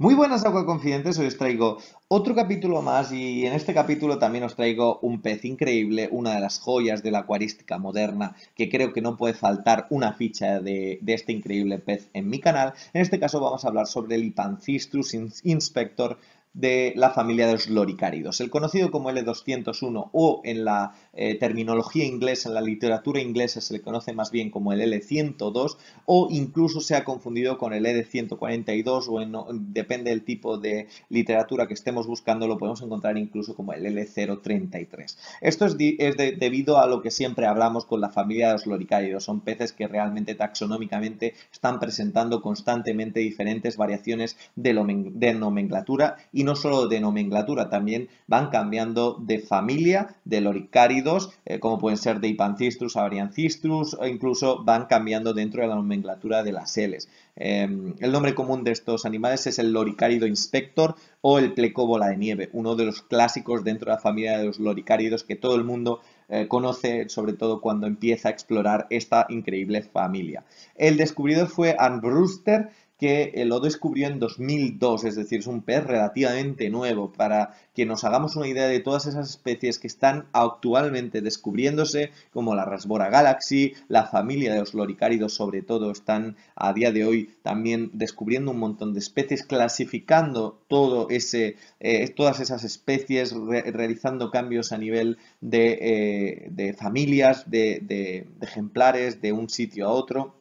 Muy buenas aguaconfidentes, hoy os traigo otro capítulo más y en este capítulo también os traigo un pez increíble, una de las joyas de la acuarística moderna, que creo que no puede faltar una ficha de este increíble pez en mi canal. En este caso vamos a hablar sobre el Hypancistus inspector de la familia de los loricáridos, el conocido como L201 o en la terminología inglesa, en la literatura inglesa se le conoce más bien como el L102 o incluso se ha confundido con el ED142 o depende del tipo de literatura que estemos buscando, lo podemos encontrar incluso como el L033. Esto debido a lo que siempre hablamos con la familia de los loricáridos, son peces que realmente taxonómicamente están presentando constantemente diferentes variaciones de nomenclatura y no solo de nomenclatura, también van cambiando de familia de loricáridos, como pueden ser de Hypancistus a Variancistus, o incluso van cambiando dentro de la nomenclatura de las Ls. El nombre común de estos animales es el loricárido inspector o el pleco bola de nieve, uno de los clásicos dentro de la familia de los loricáridos que todo el mundo conoce, sobre todo cuando empieza a explorar esta increíble familia. El descubridor fue Ann Brewster, que lo descubrió en 2002, es decir, es un pez relativamente nuevo. Para que nos hagamos una idea de todas esas especies que están actualmente descubriéndose, como la Rasbora galaxy, la familia de los loricáridos sobre todo, están a día de hoy también descubriendo un montón de especies, clasificando todas esas especies, realizando cambios a nivel de familias, de ejemplares, de un sitio a otro.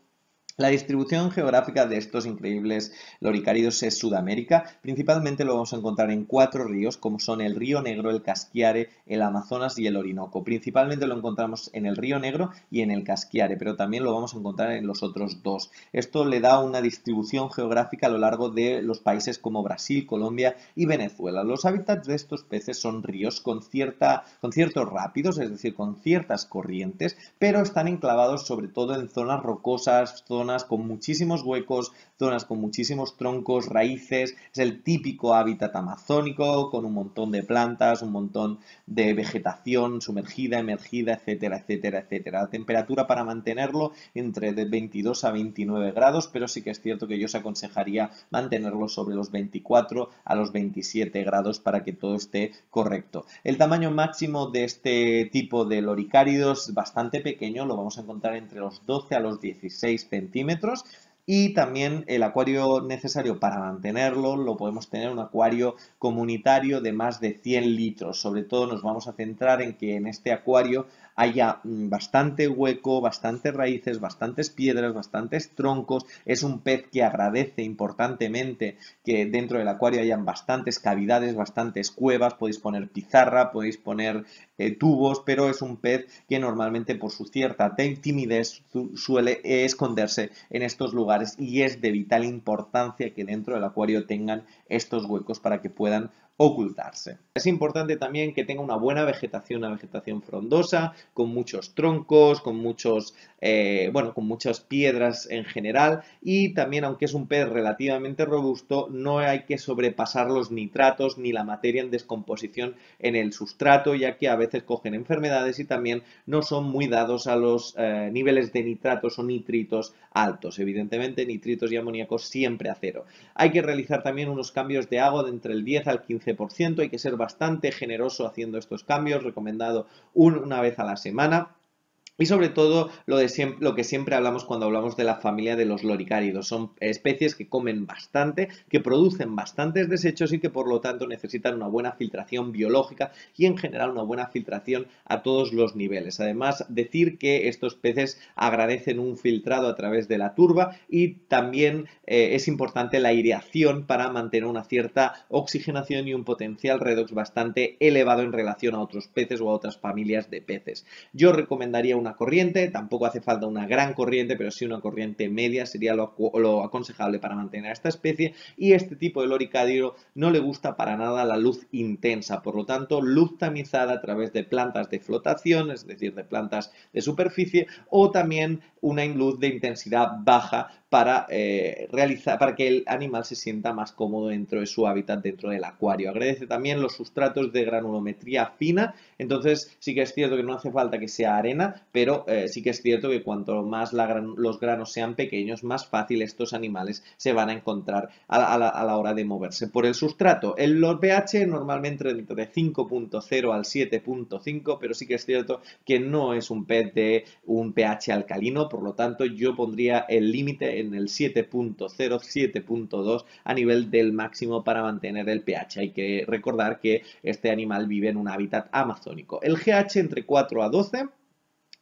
La distribución geográfica de estos increíbles loricáridos es Sudamérica. Principalmente lo vamos a encontrar en 4 ríos, como son el Río Negro, el Casquiare, el Amazonas y el Orinoco. Principalmente lo encontramos en el Río Negro y en el Casquiare, pero también lo vamos a encontrar en los otros dos. Esto le da una distribución geográfica a lo largo de los países como Brasil, Colombia y Venezuela. Los hábitats de estos peces son ríos con ciertos rápidos, es decir, con ciertas corrientes, pero están enclavados sobre todo en zonas rocosas, zonas con muchísimos huecos, zonas con muchísimos troncos, raíces. Es el típico hábitat amazónico con un montón de plantas, un montón de vegetación sumergida, emergida, etcétera, etcétera, etcétera. La temperatura para mantenerlo entre de 22 a 29 grados, pero sí que es cierto que yo os aconsejaría mantenerlo sobre los 24 a los 27 grados para que todo esté correcto. El tamaño máximo de este tipo de loricáridos es bastante pequeño, lo vamos a encontrar entre los 12 a los 16 centímetros y también el acuario necesario para mantenerlo lo podemos tener un acuario comunitario de más de 100 litros. Sobre todo nos vamos a centrar en que en este acuario haya bastante hueco, bastantes raíces, bastantes piedras, bastantes troncos. Es un pez que agradece importantemente que dentro del acuario hayan bastantes cavidades, bastantes cuevas. Podéis poner pizarra, podéis poner tubos, pero es un pez que normalmente por su cierta timidez suele esconderse en estos lugares y es de vital importancia que dentro del acuario tengan estos huecos para que puedan ocultarse. Es importante también que tenga una vegetación frondosa, con muchos troncos, con muchas piedras en general y también, aunque es un pez relativamente robusto, no hay que sobrepasar los nitratos ni la materia en descomposición en el sustrato, ya que a veces cogen enfermedades y también no son muy dados a los niveles de nitratos o nitritos altos. Evidentemente, nitritos y amoníacos siempre a cero. Hay que realizar también unos cambios de agua de entre el 10 al 15%. Hay que ser bastante generoso haciendo estos cambios, recomendado una vez a la semana. Y sobre todo lo que siempre hablamos cuando hablamos de la familia de los loricáridos. Son especies que comen bastante, que producen bastantes desechos y que por lo tanto necesitan una buena filtración biológica y en general una buena filtración a todos los niveles. Además, decir que estos peces agradecen un filtrado a través de la turba y también es importante la aireación para mantener una cierta oxigenación y un potencial redox bastante elevado en relación a otros peces o a otras familias de peces. Yo recomendaría una corriente, tampoco hace falta una gran corriente, pero sí una corriente media sería lo aconsejable para mantener a esta especie y este tipo de loricárido no le gusta para nada la luz intensa, por lo tanto luz tamizada a través de plantas de flotación, es decir, de plantas de superficie o también una luz de intensidad baja para para que el animal se sienta más cómodo dentro de su hábitat, dentro del acuario. Agradece también los sustratos de granulometría fina, entonces sí que es cierto que no hace falta que sea arena, pero sí que es cierto que cuanto más los granos sean pequeños, más fácil estos animales se van a encontrar a la hora de moverse por el sustrato. Los pH normalmente entre 5.0 al 7.5, pero sí que es cierto que no es un pez de un pH alcalino, por lo tanto yo pondría el límite en el 7.0, 7.2 a nivel del máximo para mantener el pH. Hay que recordar que este animal vive en un hábitat amazónico. El GH entre 4 a 12.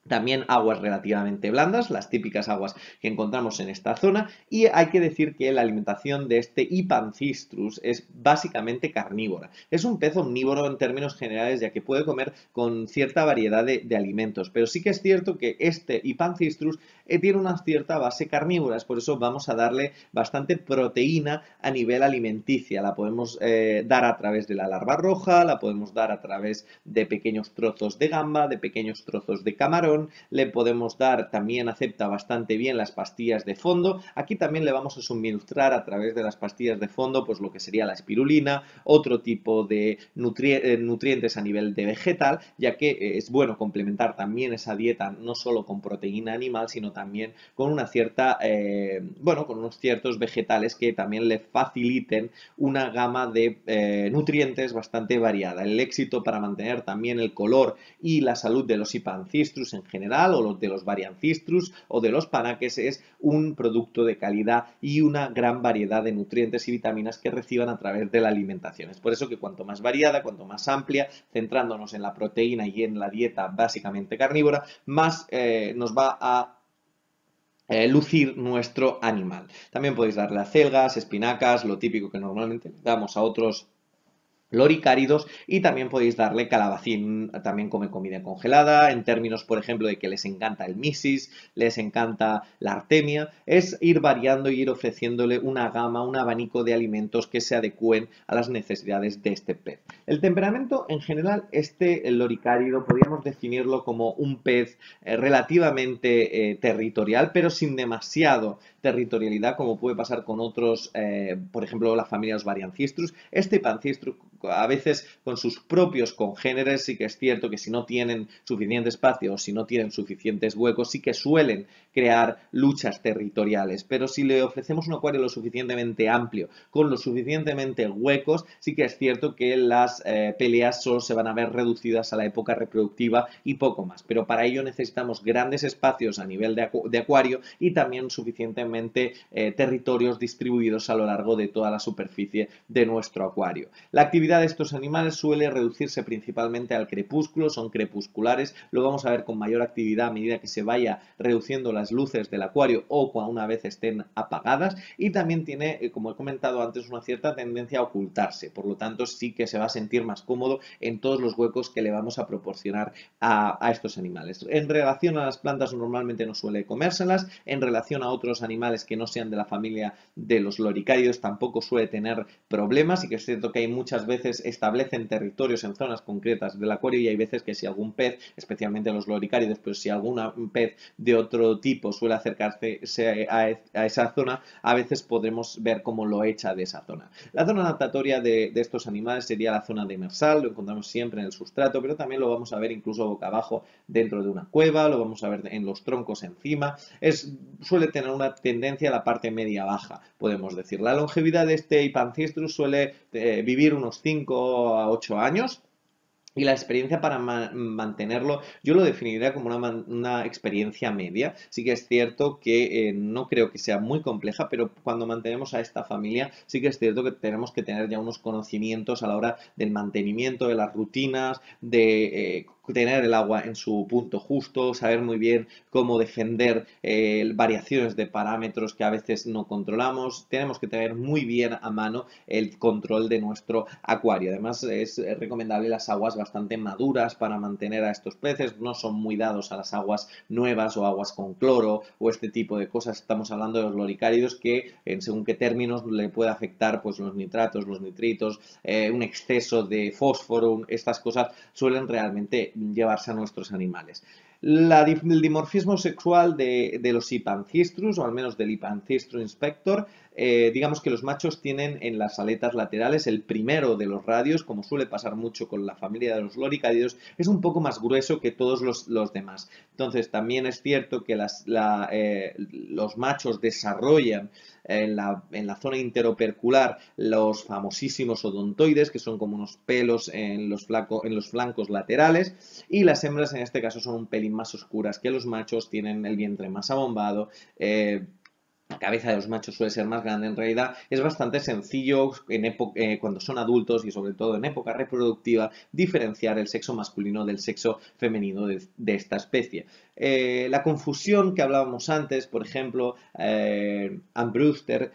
También aguas relativamente blandas, las típicas aguas que encontramos en esta zona, y hay que decir que la alimentación de este Hypancistrus es básicamente carnívora. Es un pez omnívoro en términos generales, ya que puede comer con cierta variedad de alimentos, pero sí que es cierto que este Hypancistrus tiene una cierta base carnívora, es por eso vamos a darle bastante proteína a nivel alimenticia. La podemos dar a través de la larva roja, la podemos dar a través de pequeños trozos de gamba, de pequeños trozos de camarón. Le podemos dar, también acepta bastante bien las pastillas de fondo. Aquí también le vamos a suministrar a través de las pastillas de fondo pues lo que sería la espirulina, otro tipo de nutrientes a nivel de vegetal, ya que es bueno complementar también esa dieta no solo con proteína animal, sino también con una cierta, con unos ciertos vegetales que también le faciliten una gama de nutrientes bastante variada. El éxito para mantener también el color y la salud de los Hypancistrus en general, o los de los Variancistrus o de los Panaques, es un producto de calidad y una gran variedad de nutrientes y vitaminas que reciban a través de la alimentación. Es por eso que cuanto más variada, cuanto más amplia, centrándonos en la proteína y en la dieta básicamente carnívora, más nos va a lucir nuestro animal. También podéis darle acelgas, espinacas, lo típico que normalmente damos a otros loricáridos, y también podéis darle calabacín, también come comida congelada, en términos, por ejemplo, de que les encanta el misis, les encanta la artemia, es ir variando y ir ofreciéndole una gama, un abanico de alimentos que se adecúen a las necesidades de este pez. El temperamento, en general, el loricárido, podríamos definirlo como un pez relativamente territorial, pero sin demasiado territorialidad, como puede pasar con otros, por ejemplo, la familia de los Variancistrus. Este Hypancistrus, a veces con sus propios congéneres, sí que es cierto que si no tienen suficiente espacio o si no tienen suficientes huecos, sí que suelen crear luchas territoriales, pero si le ofrecemos un acuario lo suficientemente amplio, con lo suficientemente huecos, sí que es cierto que las peleas solo se van a ver reducidas a la época reproductiva y poco más, pero para ello necesitamos grandes espacios a nivel de acuario y también suficientemente territorios distribuidos a lo largo de toda la superficie de nuestro acuario. La actividad de estos animales suele reducirse principalmente al crepúsculo, son crepusculares, lo vamos a ver con mayor actividad a medida que se vaya reduciendo las luces del acuario o cuando una vez estén apagadas, y también tiene, como he comentado antes, una cierta tendencia a ocultarse, por lo tanto sí que se va a sentir más cómodo en todos los huecos que le vamos a proporcionar a estos animales. En relación a las plantas, normalmente no suele comérselas, en relación a otros animales que no sean de la familia de los loricáridos tampoco suele tener problemas, y que es cierto que hay muchas veces establecen territorios en zonas concretas del acuario, y hay veces que si algún pez, especialmente los loricáridos, pero si algún pez de otro tipo suele acercarse a esa zona, a veces podremos ver cómo lo echa de esa zona. La zona natatoria de estos animales sería la zona demersal, lo encontramos siempre en el sustrato, pero también lo vamos a ver incluso boca abajo dentro de una cueva, lo vamos a ver en los troncos encima, suele tener una tendencia a la parte media-baja, podemos decir. La longevidad de este Hypancistrus suele vivir unos 5 a 8 años, y la experiencia para mantenerlo, yo lo definiría como una experiencia media. Sí que es cierto que no creo que sea muy compleja, pero cuando mantenemos a esta familia, sí que es cierto que tenemos que tener ya unos conocimientos a la hora del mantenimiento, de las rutinas, de tener el agua en su punto justo, saber muy bien cómo defender variaciones de parámetros que a veces no controlamos. Tenemos que tener muy bien a mano el control de nuestro acuario. Además, es recomendable las aguas bastante maduras para mantener a estos peces. No son muy dados a las aguas nuevas o aguas con cloro o este tipo de cosas. Estamos hablando de los loricáridos que en según qué términos le puede afectar pues los nitratos, los nitritos, un exceso de fósforo, estas cosas suelen realmente llevarse a nuestros animales. El dimorfismo sexual de los Hypanthisthrus, o al menos del Hypanthisthrus inspector, digamos que los machos tienen en las aletas laterales el primero de los radios, como suele pasar mucho con la familia de los loricáridos, es un poco más grueso que todos los demás. Entonces, también es cierto que los machos desarrollan en la zona interopercular los famosísimos odontoides, que son como unos pelos en los flancos laterales, y las hembras en este caso son un pelín más oscuras que los machos, tienen el vientre más abombado. La cabeza de los machos suele ser más grande. En realidad es bastante sencillo cuando son adultos y sobre todo en época reproductiva diferenciar el sexo masculino del sexo femenino de esta especie. La confusión que hablábamos antes, por ejemplo, Ann Brewster,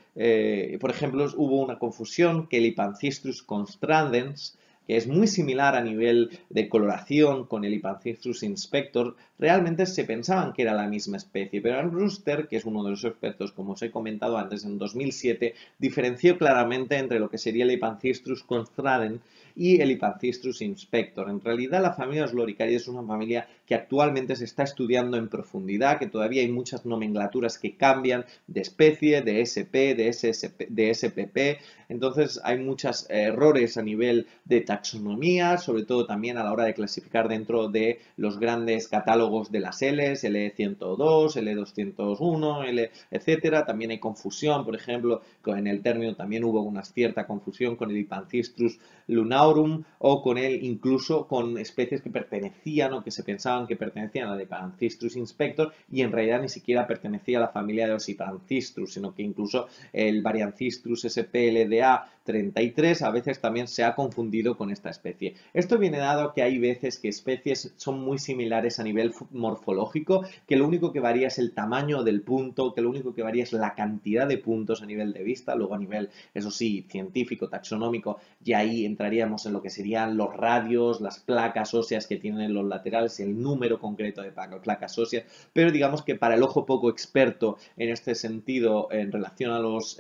por ejemplo, hubo una confusión que el Hypanthisthrus constrandens, que es muy similar a nivel de coloración con el Hypanthisthrus inspector, realmente se pensaban que era la misma especie, pero Ann Brewster, que es uno de los expertos, como os he comentado antes, en 2007, diferenció claramente entre lo que sería el Hypanthisthrus constrandens y el Hypanthisthrus inspector. En realidad, la familia de los loricáridos es una familia que actualmente se está estudiando en profundidad, que todavía hay muchas nomenclaturas que cambian de especie, de SP, de SPP. Entonces, hay muchos errores a nivel de taxonomía, sobre todo también a la hora de clasificar dentro de los grandes catálogos de las Ls, L102, L201, etcétera. También hay confusión, por ejemplo, en el término también hubo una cierta confusión con el Hypanthisthrus lunaurum o con él incluso con especies que pertenecían o que se pensaban que pertenecían al Hypanthisthrus inspector y en realidad ni siquiera pertenecía a la familia de los Hypanthisthrus, sino que incluso el Varianthisthrus SPLDA 33 a veces también se ha confundido con esta especie. Esto viene dado a que hay veces que especies son muy similares a nivel morfológico, que lo único que varía es el tamaño del punto, que lo único que varía es la cantidad de puntos a nivel de vista, luego a nivel, eso sí, científico, taxonómico, y ahí entraríamos en lo que serían los radios, las placas óseas que tienen en los laterales, el número concreto de placas óseas, pero digamos que para el ojo poco experto en este sentido en relación a los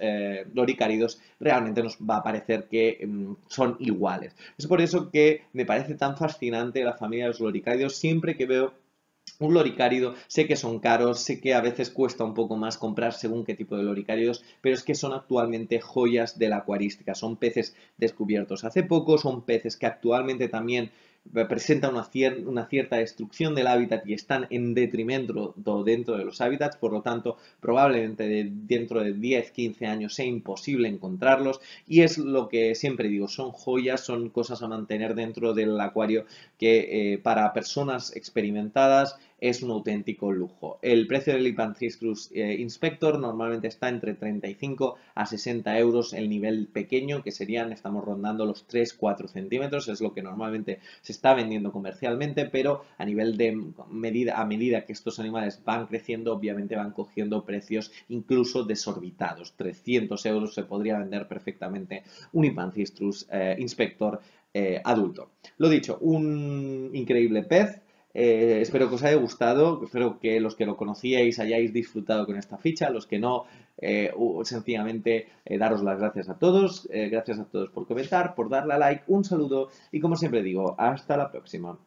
loricáridos, realmente nos va a parecer que son iguales. Es por eso que me parece tan fascinante la familia de los loricáridos. Siempre que veo un loricárido, sé que son caros, sé que a veces cuesta un poco más comprar según qué tipo de loricáridos, pero es que son actualmente joyas de la acuarística, son peces descubiertos hace poco, son peces que actualmente también presentan una cierta destrucción del hábitat y están en detrimento dentro de los hábitats, por lo tanto probablemente dentro de 10-15 años sea imposible encontrarlos y es lo que siempre digo, son joyas, son cosas a mantener dentro del acuario que para personas experimentadas es un auténtico lujo. El precio del Hypanthisthrus inspector normalmente está entre 35 a 60 euros el nivel pequeño, que serían, estamos rondando los 3-4 centímetros, es lo que normalmente se está vendiendo comercialmente, pero a nivel de a medida que estos animales van creciendo, obviamente van cogiendo precios incluso desorbitados. 300 euros se podría vender perfectamente un Hypanthisthrus inspector adulto. Lo dicho, un increíble pez. Espero que os haya gustado, espero que los que lo conocíais hayáis disfrutado con esta ficha, los que no, sencillamente daros las gracias a todos por comentar, por darle a like, un saludo y como siempre digo, hasta la próxima.